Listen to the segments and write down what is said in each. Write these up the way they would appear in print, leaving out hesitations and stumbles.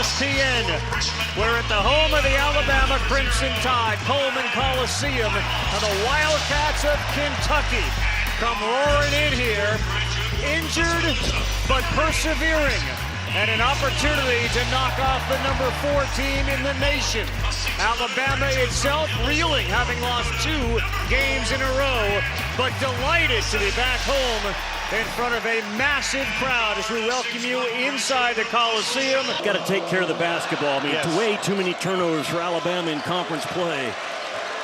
ESPN. We're at the home of the Alabama Crimson Tide, Coleman Coliseum, and the Wildcats of Kentucky come roaring in here, injured but persevering, and an opportunity to knock off the number 4 team in the nation. Alabama itself reeling, having lost 2 games in a row, but delighted to be back home in front of a massive crowd as we welcome you inside the Coliseum. Got to take care of the basketball. I mean, Yes. way too many turnovers for Alabama in conference play.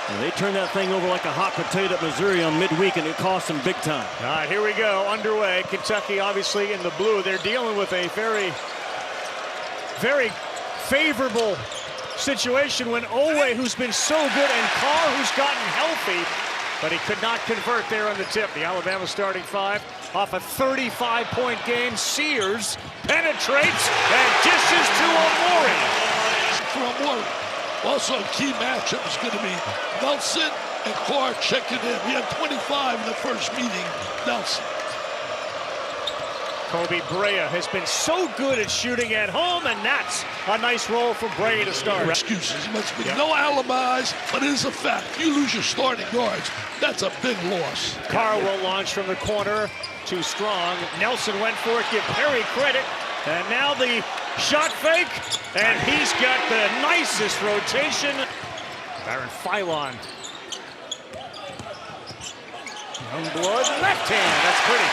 And they turned that thing over like a hot potato at Missouri on midweek, and it cost them big time. All right, here we go, underway. Kentucky obviously in the blue. They're dealing with a very, very favorable situation when Owe, who's been so good, and Carr, who's gotten healthy, but he could not convert there on the tip. The Alabama starting 5 off a 35-point game. Sears penetrates and dishes to Amori. For Amori. Also, a key matchup is going to be Nelson and Carr checking in. We had 25 in the first meeting. Nelson. Kobe Brea has been so good at shooting at home, and that's a nice roll for Brea to start. Excuses. There must be no alibis, but it is a fact. You lose your starting guards, that's a big loss. Carr will launch from the corner. Too strong. Nelson went for it. Give Perry credit. And now the shot fake. And he's got the nicest rotation. Baron Philon. Youngblood, left hand. That's pretty.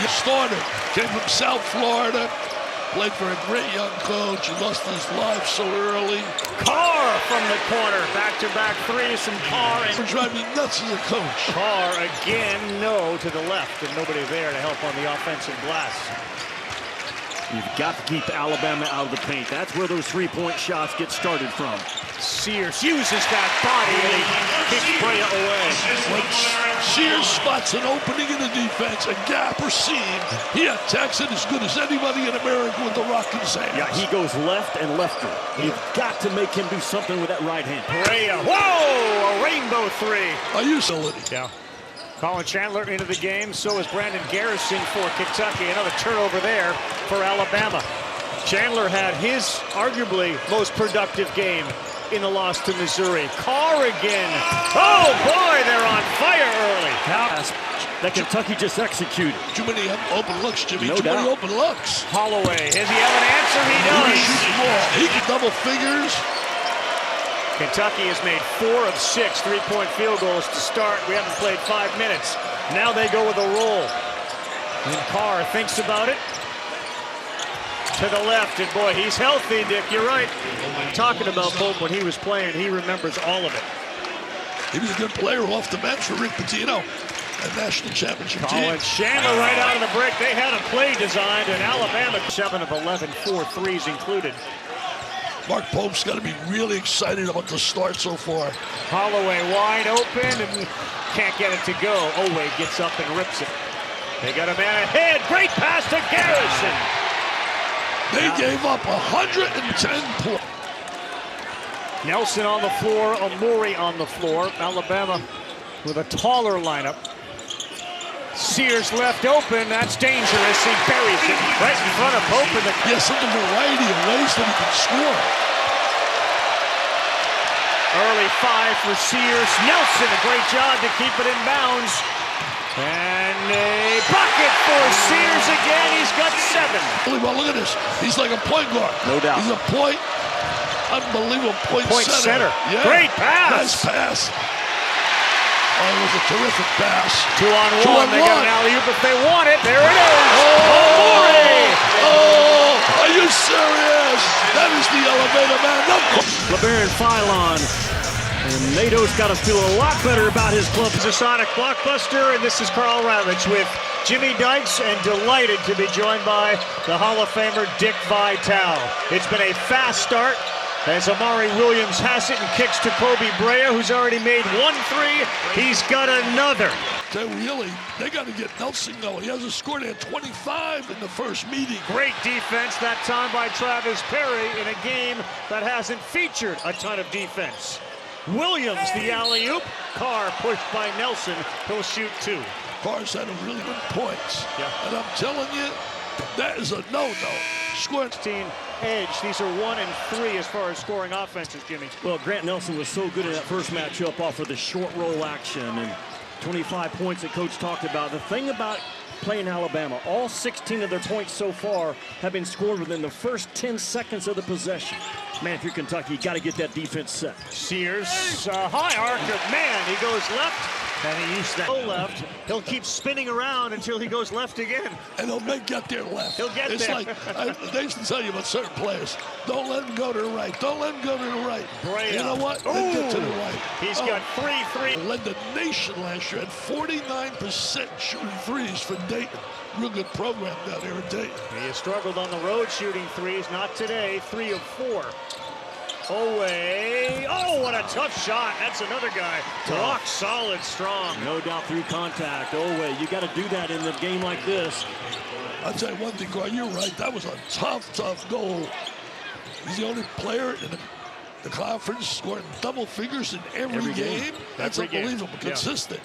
The starter came from South Florida, played for a great young coach. He lost his life so early. Carr from the corner. Back-to-back threes from Carr. It drives me nuts as a coach. Carr again, no to the left, and nobody there to help on the offensive glass. You've got to keep Alabama out of the paint. That's where those three-point shots get started from. Sears uses that body, and he kicks Brea away. When Sears spots an opening in the defense, a gap or seam, he attacks it as good as anybody in America with the rock in his hands. Yeah, he goes left and lefter. You've got to make him do something with that right hand. Brea, whoa, a rainbow 3. Are you solid? Yeah. Colin Chandler into the game, so is Brandon Garrison for Kentucky. Another turnover there for Alabama. Chandler had his arguably most productive game in the loss to Missouri. Carr again. Oh boy, they're on fire early. Pass that Kentucky just executed. Too many open looks, Jimmy. No Too many doubt. open looks. Holloway, does he have an answer? He He does. shoots more. He can double figures. Kentucky has made 4 of 6 3-point field goals to start. We haven't played 5 minutes. Now they go with a roll. And Carr thinks about it. To the left, and boy, he's healthy, Dick. You're right. Talking about Pope when he was playing, he remembers all of it. He was a good player off the bench for Rick Pitino, a national championship Colin team. Chandler right out of the break. They had a play designed, and Alabama 7 of 11, 4 threes included. Mark Pope's got to be really excited about the start so far. Holloway wide open and can't get it to go. Owe gets up and rips it. They got a man ahead. Great pass to Garrison. They gave up 110 points. Nelson on the floor, Amori on the floor. Alabama with a taller lineup. Sears left open, that's dangerous. He buries it right in front of Pope. He has such a variety of ways that he can score. Early 5 for Sears. Nelson, a great job to keep it in bounds. And a bucket for Sears again. He's got 7. Really well, look at this. He's like a point guard. No doubt. He's a unbelievable point center. Yeah. Great pass. Nice pass. Oh, it was a terrific pass. 2 on 1. 2 on They 1. got an alley-oop if they want it. There it is. Amori! Oh, are you serious? That is the elevator man. No. LeBaron Philon. And NATO's got to feel a lot better about his club. It's a Sonic Blockbuster, and this is Carl Ravitch with Jimmy Dykes, and delighted to be joined by the Hall of Famer Dick Vitale. It's been a fast start as Amari Williams has it and kicks to Kobe Brea, who's already made 1 3. He's got another. They got to get Nelson going. He hasn't scored at 25 in the first meeting. Great defense that time by Travis Perry in a game that hasn't featured a ton of defense. Williams, the alley-oop. Carr pushed by Nelson. He'll shoot 2. Carr's had a really good points. Yeah. And I'm telling you, That is a no-no. Scoring 16 edge. These are 1 and 3 as far as scoring offenses, Jimmy. Well, Grant Nelson was so good in that first matchup off of the short roll action and 25 points that Coach talked about. The thing about playing Alabama, all 16 of their points so far have been scored within the first 10 seconds of the possession. Man, if you're Kentucky, you got to get that defense set. Sears, high arc of man. He goes left, and he used that left. He'll keep spinning around until he goes left again. and he'll get there left. He'll get it's there. Like, they used to tell you about certain players. Don't let him go to the right. Don't let him go to the right. Brea. You know what? Let him get to the right. He's got 3-3. Led the nation last year at 49% shooting threes for Dayton. Real good program down there at Dayton. He has struggled on the road shooting threes. Not today. 3 of 4. Oweh. Oh, what a tough shot. That's another guy. Rock solid, strong. No doubt through contact. Oweh, you got to do that in a game like this. I'll tell you one thing, Carl, you're right. That was a tough goal. He's the only player in the conference scoring double figures in every game. That's Every game. unbelievable. Yeah. Consistent.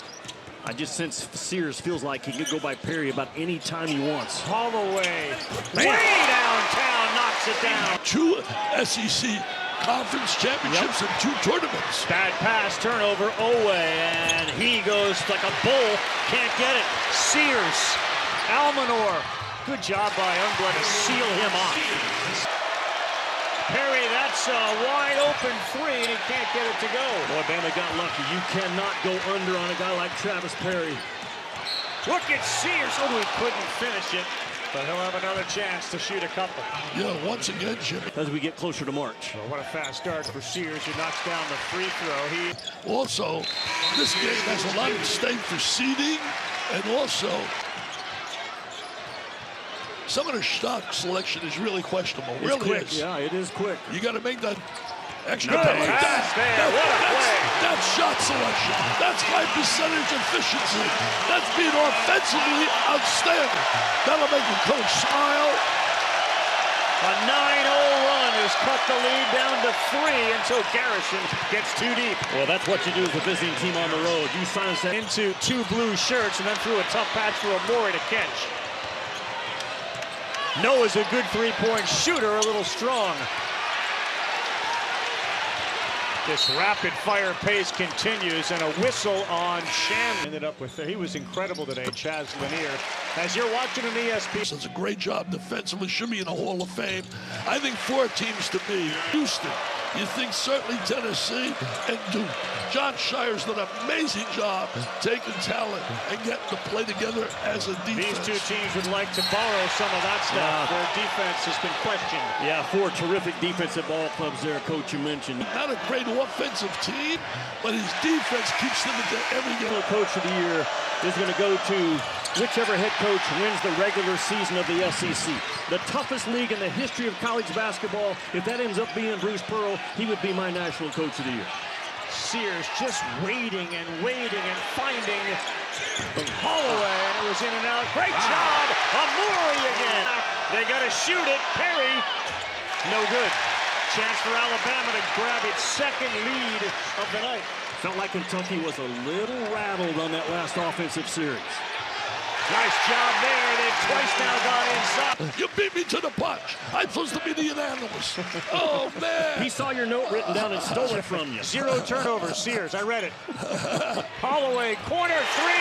I just sense Sears feels like he could go by Perry about any time he wants. Holloway. Way downtown. Knocks it down. 2 SEC conference championships and 2 tournaments. Bad pass, turnover, Oweh, and he goes like a bull, can't get it. Sears, Almanor, good job by Youngblood to seal him off. Perry, that's a wide open 3, and he can't get it to go. Boy, Bama got lucky. You cannot go under on a guy like Travis Perry. Look at Sears, oh, he couldn't finish it, but he'll have another chance to shoot a couple. Yeah, once again, Jimmy. As we get closer to March. Well, what a fast start for Sears, who knocks down the free throw. Also, this game has a lot of stake for seeding, and also some of the shot selection is really questionable. It's really quick. is. Yeah, it is quick. You got to make that extra Good play like pass that. there. What a play. That's shot selection. That's high percentage efficiency. That's being offensively outstanding. That'll make the coach smile. A 9-0 run has cut the lead down to 3 until Garrison gets too deep. Well, that's what you do as a visiting team on the road. You silence that. Into 2 blue shirts and then threw a tough pass for Amori to catch. Noah's a good 3-point shooter, a little strong. This rapid fire pace continues, and a whistle on Shannon. Ended up with, he was incredible today, Chaz Lanier. As you're watching an ESPN. Does a great job defensively, should be in the Hall of Fame. I think 4 teams to be. Houston, you think certainly Tennessee and Duke. John Shire's done an amazing job taking talent and getting to play together as a defense. These 2 teams would like to borrow some of that stuff. Their defense has been questioned. Yeah, 4 terrific defensive ball clubs there, Coach, you mentioned. Not a great offensive team, but his defense keeps them into every game. Coach of the year is going to go to whichever head coach wins the regular season of the SEC. The toughest league in the history of college basketball. If that ends up being Bruce Pearl, he would be my national coach of the year. Sears just waiting and finding Holloway, and it was in and out. Great job, Amori again. They got to shoot it. Perry, no good. Chance for Alabama to grab its 2nd lead of the night. Felt like Kentucky was a little rattled on that last offensive series. Nice job there. They've twice now gone inside. You beat me to the punch. I'm supposed to be the unanimous. Oh, man. He saw your note written down and stole it from you. 0 turnovers, Sears. I read it. Holloway, corner 3.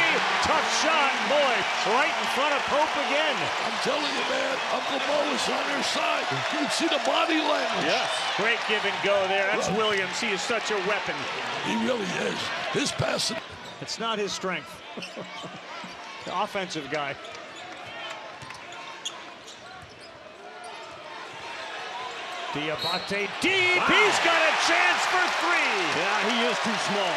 Tough shot. Boy, right in front of Pope again. I'm telling you, man, Uncle Mo is on their side. You can see the body language. Yes. Great give and go there. That's Williams. He is such a weapon. He really is. His passing. It's not his strength. The offensive guy. Diabate deep. Wow. He's got a chance for 3. Yeah, he is too small.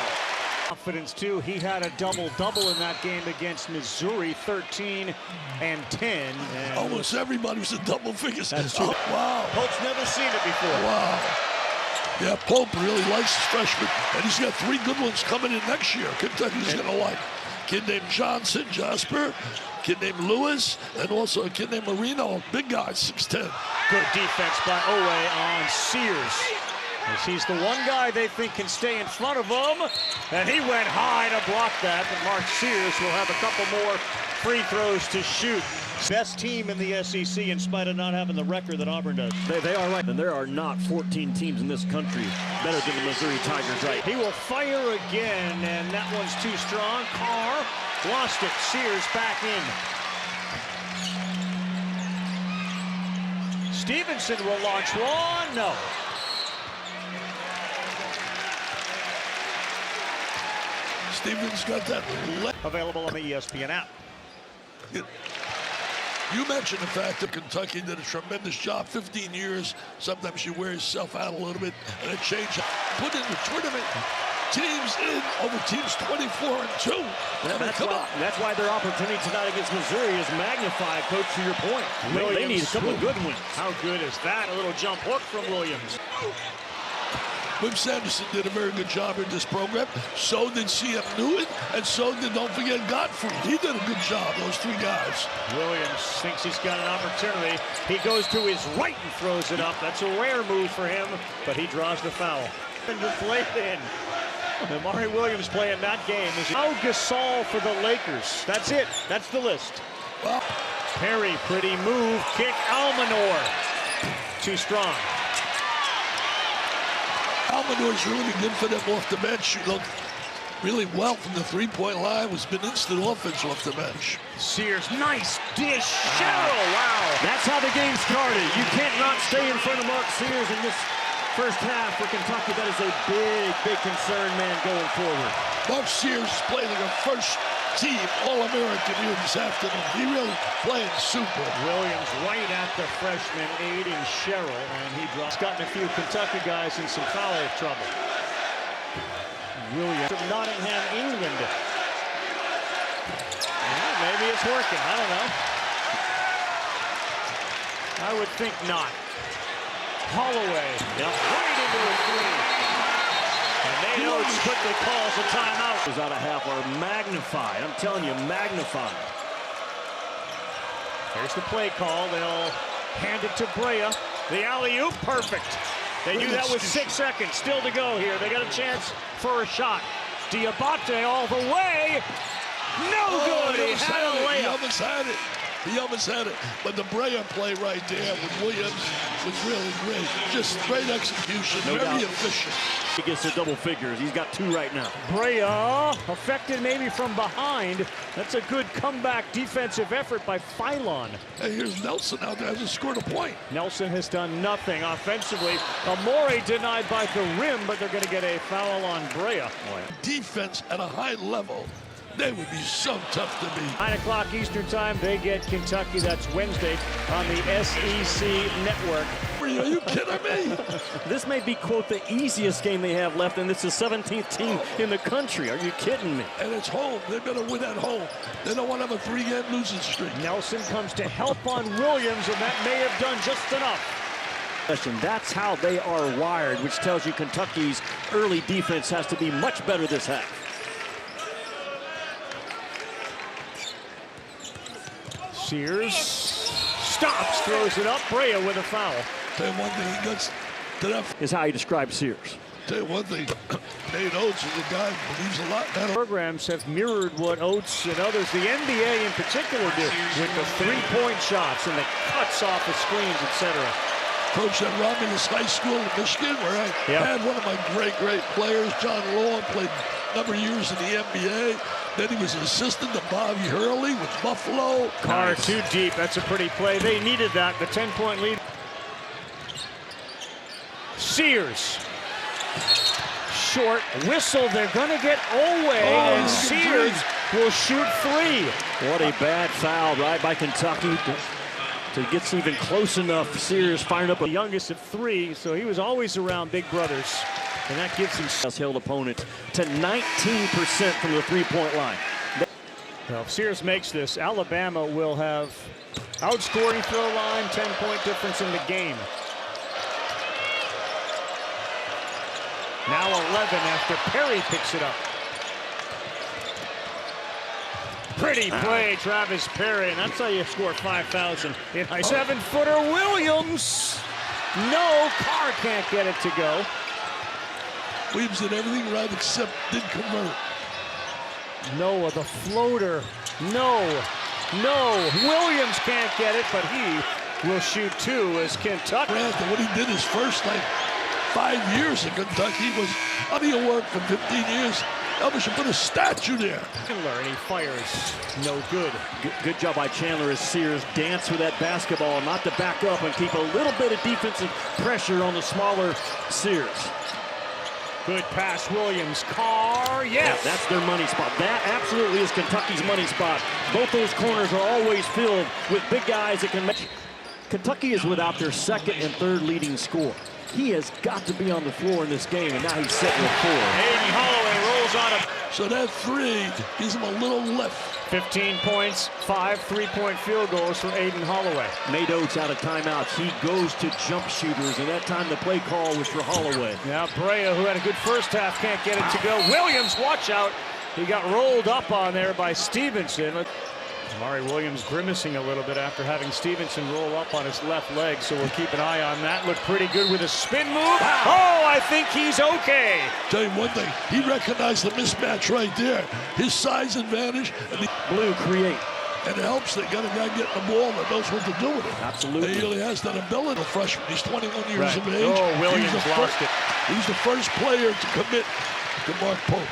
Confidence too. He had a double-double in that game against Missouri, 13 and 10. And Almost everybody was in double figures. That's true. Oh, wow. Pope's never seen it before. Wow. Yeah, Pope really likes his freshman, and he's got 3 good ones coming in next year. Kentucky's going to like. Kid named Johnson, Jasper, kid named Lewis, and also a kid named Marino, big guy, 6'10". Good defense by Oweh on Sears. As he's the one guy they think can stay in front of him. And he went high to block that. But Mark Sears will have a couple more free throws to shoot. Best team in the SEC in spite of not having the record that Auburn does. They are right, and there are not 14 teams in this country better than the Missouri Tigers right. He will fire again, and that one's too strong. Carr lost it. Sears back in. Stevenson will launch one. No. Stevens got that. Available on the ESPN app. You mentioned the fact that Kentucky did a tremendous job. 15 years. Sometimes you wear yourself out a little bit, and it changed. Put in the tournament. Teams in over teams 24-2. That's why their opportunity tonight against Missouri is magnified, Coach, to your point. They need a couple of good wins. How good is that? A little jump hook from Williams. Wim Sanderson did a very good job in this program. So did C.M. Newton, and so did, don't forget, Godfrey. He did a good job, those three guys. Williams thinks he's got an opportunity. He goes to his right and throws it up. That's a rare move for him, but he draws the foul. And deflate in. Amari Williams playing that game. Now Gasol for the Lakers. That's it. That's the list. Well, Perry, pretty move. Kick, Almanor. Too strong. Almanor's really good for them off the bench. You look really well from the three-point line. Was been instant offense off the bench. Sears, nice dish. Sherrill, wow. That's how the game started. You can't not stay in front of Mark Sears in this first half for Kentucky. That is a big concern, man, going forward. Mark Sears is playing like a first-team All-American here this afternoon. He really playing super. Williams right at the freshman, Aiden Sherrill, and he drops. Gotten a few Kentucky guys in some foul trouble. Williams from Nottingham, England. Well, maybe it's working. I don't know. I would think not. Holloway, right into a three. And Nate Oates quickly calls a timeout. Those out of half are magnified. I'm telling you, magnified. Here's the play call. They'll hand it to Brea. The alley-oop, perfect. They do that with 6 seconds still to go here. They got a chance for a shot. Diabate all the way. No good. He had a layup. He almost had it. He almost had it. But the Brea play right there with Williams was really great. Just great execution. Very efficient. He gets to double figures. He's got 2 right now. Brea affected maybe from behind. That's a good comeback defensive effort by Philon. Hey, here's Nelson out there. Hasn't scored a point. Nelson has done nothing offensively. Amore denied by the rim, but they're going to get a foul on Brea. Defense at a high level. They would be so tough to beat. 9 o'clock Eastern time, they get Kentucky. That's Wednesday on the SEC Network. Are you kidding me? This may be, quote, the easiest game they have left, and it's the 17th team in the country. Are you kidding me? And it's home. They better win at home. They don't want to have a 3-game losing streak. Nelson comes to help on Williams, and that may have done just enough. That's how they are wired, which tells you Kentucky's early defense has to be much better this half. Sears stops, throws it up. Brea with a foul. Tell you one thing, he gets to that. Is how you describe Sears. Tell you one thing, Nate Oates is a guy who believes a lot in that. Programs have mirrored what Oates and others, the NBA in particular, do with the three-point shots and the cuts off of screens, etc. Coach at Romulus High School in Michigan, where I had one of my great players, John Law, played a number of years in the NBA. Then he was an assistant to Bobby Hurley with Buffalo. Carr too deep. That's a pretty play. They needed that. The 10-point lead. Sears. Short whistle. They're going to get Oweh, and Sears will shoot 3. What a bad foul, right, by Kentucky. To get even close enough. Sears firing up the youngest of 3, so he was always around big brothers. And that gives him held opponent to 19% from the three-point line. Well, if Sears makes this, Alabama will have outscoring throw line, 10-point difference in the game. Now 11 after Perry picks it up. Pretty play, Travis Perry, and that's how you score 5,000. 7-footer Williams. No, Carr can't get it to go. Williams did everything right except didn't convert. Noah, the floater. No. No, Williams can't get it, but he will shoot two as Kentucky. What he did his first 5 years in Kentucky was plenty of work for 15 years. Elvis should put a statue there. And he fires. No good. Good job by Chandler as Sears danced with that basketball, not to back up and keep a little bit of defensive pressure on the smaller Sears. Good pass, Williams. Carr, yes. Yeah, that's their money spot. That absolutely is Kentucky's money spot. Both those corners are always filled with big guys that can make. Kentucky is without their second and third leading scorer. He has got to be on the floor in this game, and now he's sitting with 4. Aden Holloway rolls on him. So that three gives him a little lift. 15 points, 5 3-point field goals for Aden Holloway. Nate Oates out of timeouts. He goes to jump shooters, and that time the play call was for Holloway. Now Brea, who had a good first half, can't get it to go. Williams, watch out. He got rolled up on there by Stevenson. Amari Williams grimacing a little bit after having Stevenson roll up on his left leg, so we'll keep an eye on that. Looked pretty good with a spin move. Wow. Oh, I think he's okay. Tell you one thing, he recognized the mismatch right there. His size advantage. And Blue create. And it helps they got a guy getting the ball that knows what to do with it. Absolutely. He really has that ability. A freshman, he's 21 years of age. Oh, Williams lost it. He's the first player to commit to Mark Pope.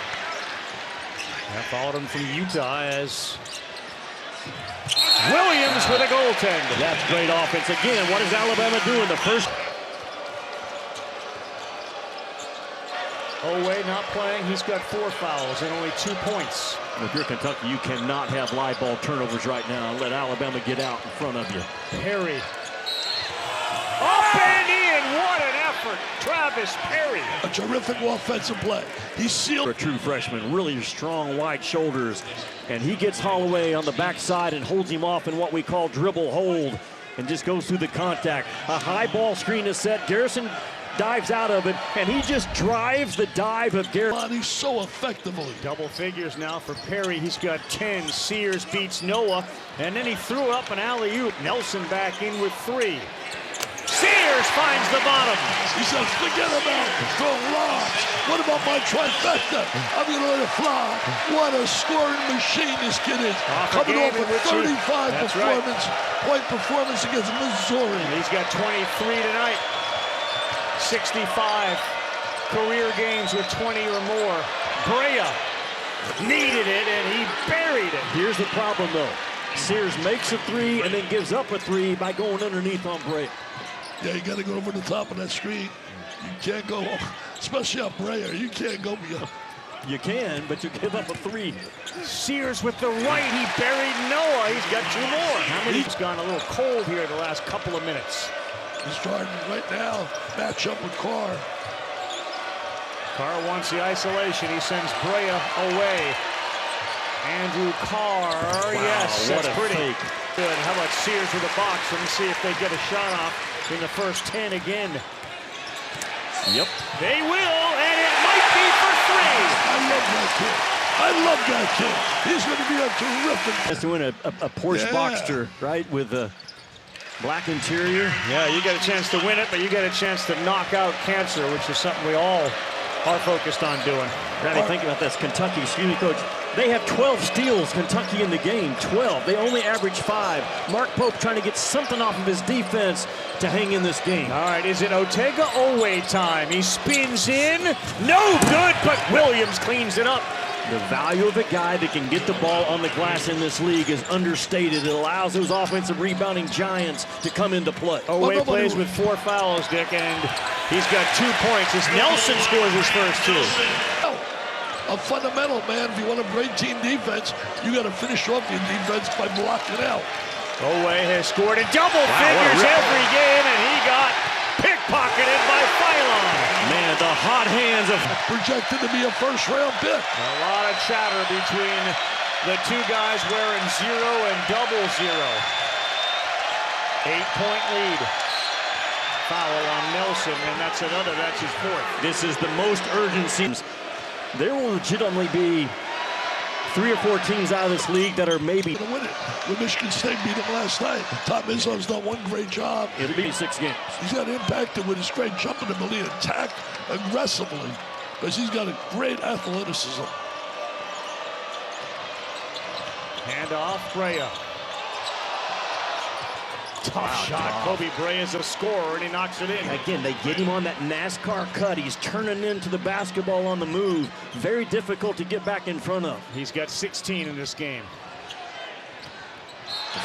I followed him from Utah as Williams with a goaltender. That's great offense. Again, what does Alabama do in the first? Oweh not playing. He's got 4 fouls and only 2 points. If you're Kentucky, you cannot have live ball turnovers right now and let Alabama get out in front of you. Perry. Up and in. What an effort. Travis Perry. A terrific offensive play. He's sealed. A true freshman, really strong, wide shoulders. And he gets Holloway on the backside and holds him off in what we call dribble hold and just goes through the contact. A high ball screen is set. Garrison dives out of it, and he just drives the dive of Garrison. He's so effectively. Double figures now for Perry. He's got 10. Sears beats Noah, and then he threw up an alley-oop. Nelson back in with 3. Sears finds the bottom. He says, forget about throwing lobs. What about my trifecta? I'm going to let it fly. What a scoring machine this kid is. Coming off a 35 point performance against Missouri. He's got 23 tonight. 65 career games with 20 or more. Brea needed it, and he buried it. Here's the problem, though. Sears makes a 3 and then gives up a 3 by going underneath on Brea. Yeah, you got to go over the top of that screen. You can't go, especially on Brea, you can't go beyond. You can, but you give up a 3. Sears with the right, he buried Noah. He's got 2 more. He's gone a little cold here the last couple of minutes. He's starting right now, match up with Carr. Carr wants the isolation. He sends Brea away. Andrew Carr, wow, yes, that's pretty good. How about Sears with the box? Let me see if they get a shot off in the first 10 again. Yep. They will, and it might be for 3. I love that kid. I love that kid. He's going to be a terrific. Has to win a Porsche Boxster, right, with a black interior. Yeah, you get a chance to win it, but you get a chance to knock out cancer, which is something we all are focused on doing. Randy, think about this. Kentucky, excuse me, Coach. They have 12 steals, Kentucky in the game, 12. They only average 5. Mark Pope trying to get something off of his defense to hang in this game. All right, is it Otega-Oweh time? He spins in. No good, but Williams cleans it up. The value of a guy that can get the ball on the glass in this league is understated. It allows those offensive rebounding giants to come into play. Oweh plays with 4 fouls, Dick, and he's got 2 points as Nelson scores his first 2. A fundamental, man. If you want a great team defense, you got to finish off your defense by blocking out. Oweh has scored in double figures every game, and he got pickpocketed by Philon. Man, the hot hands of projected to be a first-round pick. A lot of chatter between the 2 guys wearing 0 and 000. 8-point lead. Foul on Nelson, and that's his 4th. This is the most urgency. There will legitimately be 3 or 4 teams out of this league that are maybe going to win it. When Michigan State beat them last night, Tom Izzo's done one great job. It'll be 6 games. He's got impacted with his great jumping ability, attack aggressively, because he's got a great athleticism. Hand off Brea. Tough shot. Kobe Bryant is a scorer, and he knocks it in. Again, they get him on that NASCAR cut. He's turning into the basketball on the move. Very difficult to get back in front of. He's got 16 in this game.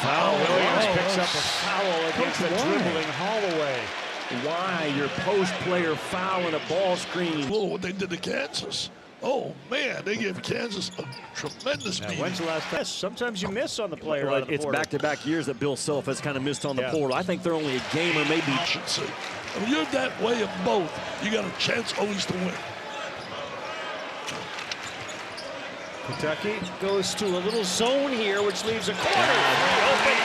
Foul. Williams picks up a foul against the dribbling Holloway. Why your post player foul in a ball screen? Well, what they did to Kansas. Oh, man, they gave Kansas a tremendous beating. When's the last time? Sometimes you miss on the player out of the It's portal. back-to-back years that Bill Self has kind of missed on the portal. I think they're only a game or maybe. I should say. When you're that way of both, you got a chance always to win. Kentucky goes to a little zone here, which leaves a corner open.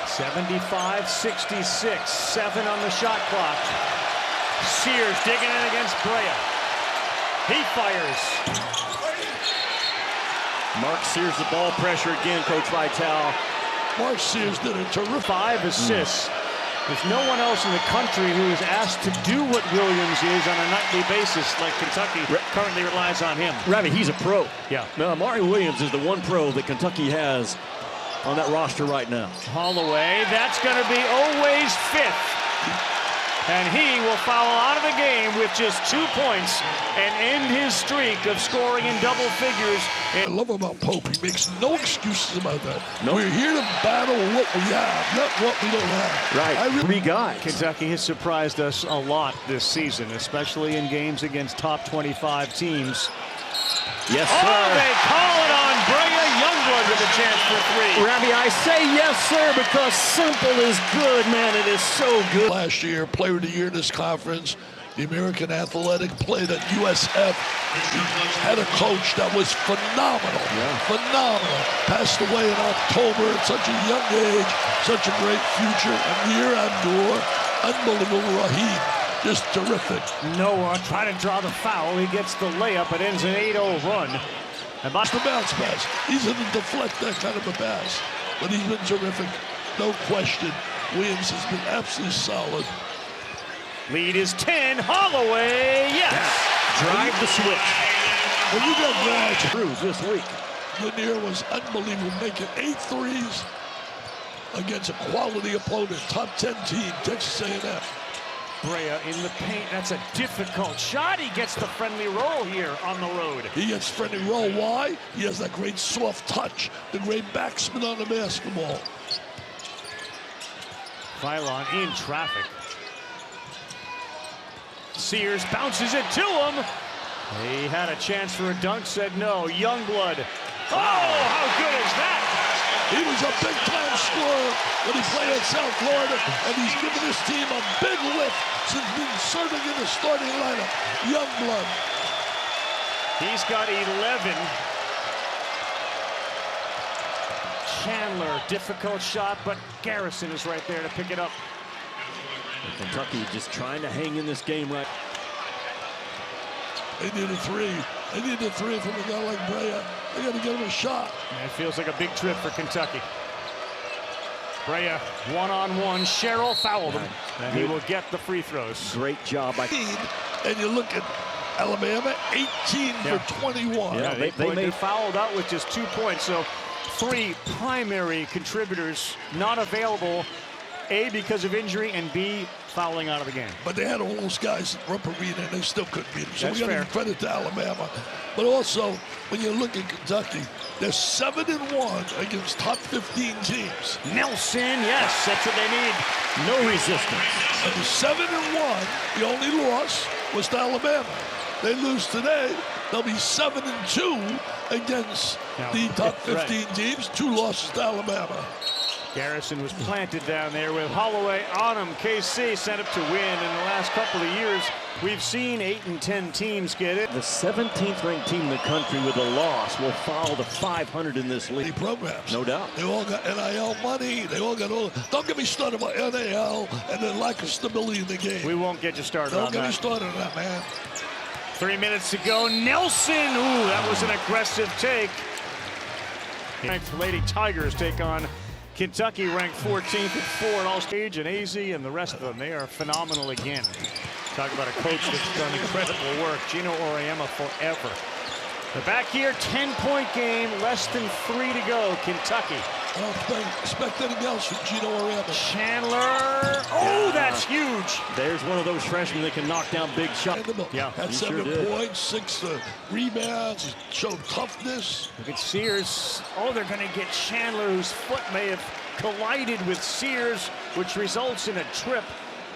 75-66, 7 on the shot clock. Sears digging in against Brea. He fires. Mark Sears, the ball pressure again, Coach Vitale. Mark Sears did a terrific. 5 assists. There's no one else in the country who is asked to do what Williams is on a nightly basis like Kentucky currently relies on him. Ravi, he's a pro. Yeah. Now, Amari Williams is the one pro that Kentucky has on that roster right now. Holloway, that's going to be always 5th. And he will foul out of the game with just 2 points and end his streak of scoring in double figures. I love about Pope. He makes no excuses about that. Nope. We're here to battle what we have, not what we don't have. Right. 3 guys. Kentucky has surprised us a lot this season, especially in games against top 25 teams. Yes, Oh, sir. they call it on Brea. Youngblood with a chance for 3. Ravi, I say yes, sir, because simple is good, man. It is so good. Last year, Player of the Year in this conference, the American Athletic played at USF. He had a coach that was phenomenal. Phenomenal. Passed away in October at such a young age, such a great future. Amir Abdur, unbelievable. Raheem, just terrific. Noah trying to draw the foul. He gets the layup. It ends an 8-0 run. And The bounce pass. He doesn't deflect that kind of a pass. But he's been terrific. No question. Williams has been absolutely solid. lead is 10. Holloway, yes. Drive the switch. When you got guys, Cruz this week. Lanier was unbelievable, making 8 threes against a quality opponent, top 10 team, Texas A&M. Brea in the paint. That's a difficult shot. He gets the friendly roll here on the road. He gets friendly roll. Why? He has that great soft touch, the great backspin on the basketball. Phylon in traffic. Sears bounces it to him. He had a chance for a dunk, said no. Youngblood. Oh, how good is that? He was a big-time scorer when he played at South Florida, and he's given his team a big lift since being inserted in the starting lineup. Youngblood. He's got 11. Chandler, difficult shot, but Garrison is right there to pick it up. Kentucky just trying to hang in this game right. They need a 3. They need a 3 from a guy like Brea. They got to get him a shot. And it feels like a big trip for Kentucky. Brea, one-on-one. Sherrill fouled him, and he will get the free throws. Great job by. And you look at Alabama, 18 for 21. Yeah, They fouled out with just 2 points, so 3 primary contributors not available, A, because of injury, and B, fouling out of the game. But they had all those guys at Rupp Arena, and they still couldn't beat them. So That's we got to fair. give credit to Alabama. But also, when you look at Kentucky, they're 7-1 against top 15 teams. Nelson, yes, that's what they need. No resistance. And the 7-1, the only loss was to Alabama. They lose today, they'll be 7-2 against the top 15 teams. 2 losses to Alabama. Garrison was planted down there with Holloway on him. KC set up to win. In the last couple of years, we've seen 8 and 10 teams get it. The 17th ranked team in the country with a loss will fall to 500 in this The league. programs. No doubt. They all got NIL money. They all got all. Don't get me started about NIL and the lack of stability in the game. We won't get you started Don't on get me that. started on that, man. 3 minutes to go. Nelson, ooh, that was an aggressive take. Ranked Lady Tigers take on Kentucky, ranked 14th at 4 at all stage, and AZ and the rest of them, they are phenomenal again. Talk about a coach that's done incredible work. Gino Auriemma forever. But back here, 10-point game, less than 3 to go. Kentucky I don't expect anything else from Gino Auriemma. Chandler. Oh, that's huge. There's one of those freshmen that can knock down big shots. Yeah, had he 7 sure did. points, 6 rebounds. He showed toughness. Look at Sears. Oh, they're going to get Chandler, whose foot may have collided with Sears, which results in a trip.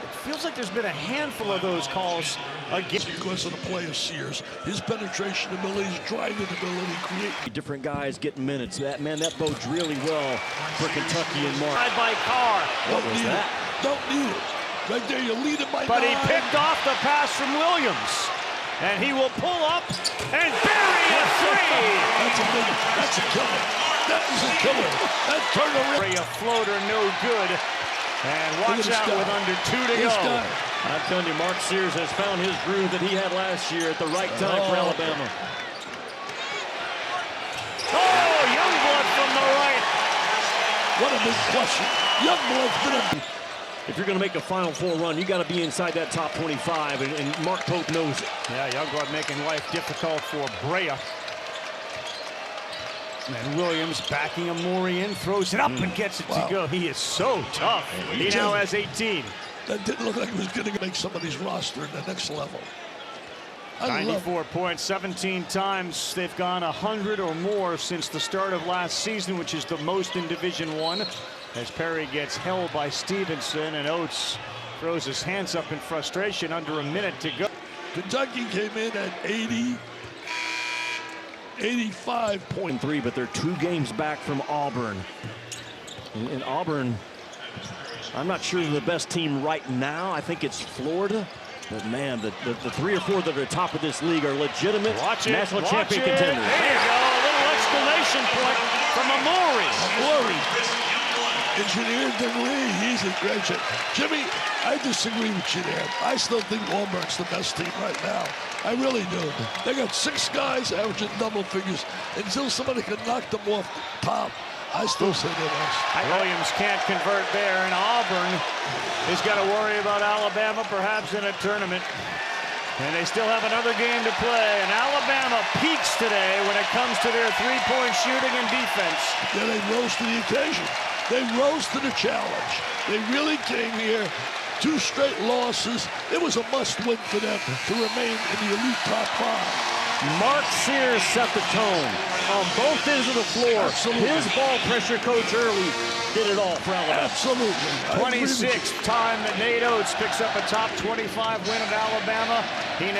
It feels like there's been a handful of those calls again. Because of the play of Sears, his penetration ability, his driving ability, create. Different guys getting minutes. That bodes really well for Kentucky and Mark. Side by Carr. What was that? Don't need it. Right there, you lead it by 9. But he picked off the pass from Williams. And he will pull up and bury a 3. That's a killer. That is a killer. That turned around. A floater, no good. And watch out with under 2 to go. I'm telling you, Mark Sears has found his groove that he had last year at the right time for Alabama. Oh, Youngblood from the right. What a big question. Youngblood's been a... If you're going to make a Final Four run, you got to be inside that top 25, and Mark Pope knows it. Yeah, Youngblood making life difficult for Brea. And Williams backing Amori in, throws it up and gets it to go. He is so tough. He now has 18. That didn't look like he was going to make somebody's roster in the next level. 94 points, 17 times they've gone 100 or more since the start of last season, which is the most in Division I. As Perry gets held by Stevenson, and Oates throws his hands up in frustration. Under a minute to go. Kentucky came in at 85.3, but they're 2 games back from Auburn. And Auburn, I'm not sure they're the best team right now. I think it's Florida. But man, the 3 or 4 that are top of this league are legitimate national champion contenders. There you go, a little exclamation point from Amori. Engineer degree, he's a great shot. Jimmy, I disagree with you there. I still think Auburn's the best team right now. I really do. They got 6 guys averaging double figures. Until somebody can knock them off the top, I still say they're best. Williams can't convert there, and Auburn has got to worry about Alabama perhaps in a tournament. And they still have another game to play. And Alabama peaks today when it comes to their 3-point shooting and defense. Yeah, they rose to the occasion. They rose to the challenge. They really came here. 2 straight losses. It was a must-win for them to remain in the elite top 5. Mark Sears set the tone on both ends of the floor. Absolutely. His ball pressure coach early did it all for Alabama. Absolutely. 26th time that Nate Oates picks up a top 25 win at Alabama. He now